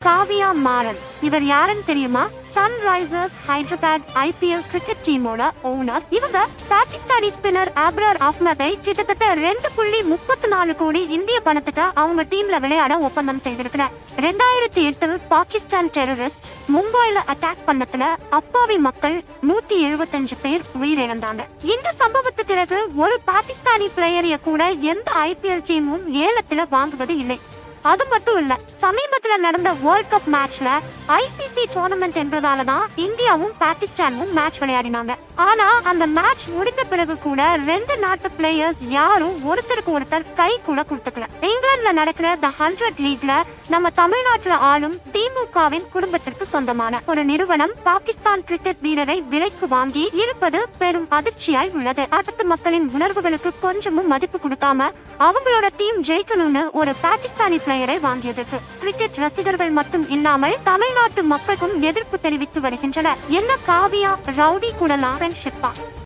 காவியா மாறன். இவர் யாருன்னு தெரியுமா? சன்ரைசர்ஸ் ஹைதராபாத் ஐபிஎல் கிரிக்கெட் டீமோட ஓனர். இவங்க பாகிஸ்தானி ஸ்பின்னர் அப்ரார் அஹ்மதை கிட்டத்தட்ட 2.34 கோடி இந்திய பணத்துக்கு அவங்க டீம்ல விளையாட ஒப்பந்தம் செய்திருக்கிறார். 2008 பாகிஸ்தான் டெரரிஸ்ட் மும்பைல அட்டாக் பண்ணதுல அப்பாவி மக்கள் 175 பேர் உயிரிழந்தாங்க. இந்த சம்பவத்துக்கு பிறகு ஒரு பாகிஸ்தானி பிளேயரைய கூட எந்த ஐபிஎல் டீமும் ஏலத்துல வாங்குவது இல்லை. அது மட்டும் இல்ல, சமீபத்துல நடந்த வேர்ல்ட் கப் மேட்ச்ல ஐசிசி டோர்னமெண்ட் என்றதாலதான் இந்தியாவும் பாகிஸ்தானும் மேட்ச் விளையாடினாங்க. ஆனா அந்த மேட்ச் முடிந்த பிறகு கூட 2 நாட்டு பிளேயர்ஸ் யாரும் ஒருத்தருக்கு ஒருத்தர் கை கூட கொடுத்துக்கல. இங்கிலாந்துல நடக்கிற தி 100 லீக்ல நம்ம தமிழ்நாட்டுல ஆளும் திமுகவின் குடும்பத்திற்கு சொந்தமான ஒரு நிறுவனம் பாகிஸ்தான் கிரிக்கெட் வீரரை விலைக்கு வாங்கி இருப்பது பெரும் அதிர்ச்சியாய் உள்ளது. அடுத்த மக்களின் உணர்வுகளுக்கு கொஞ்சமும் மதிப்பு கொடுக்காம அவங்களோட டீம் ஜெயிக்கணும்னு ஒரு பாகிஸ்தானி பிளேயரை வாங்கியதுக்கு கிரிக்கெட் ரசிகர்கள் மட்டும் இல்லாமல் தமிழ்நாட்டு மக்களுக்கும் எதிர்ப்பு தெரிவித்து வருகின்றனர். என்ன காவியா ரவுடி கூடலாம் ஃப்ரெண்ட்ஷிப்பா?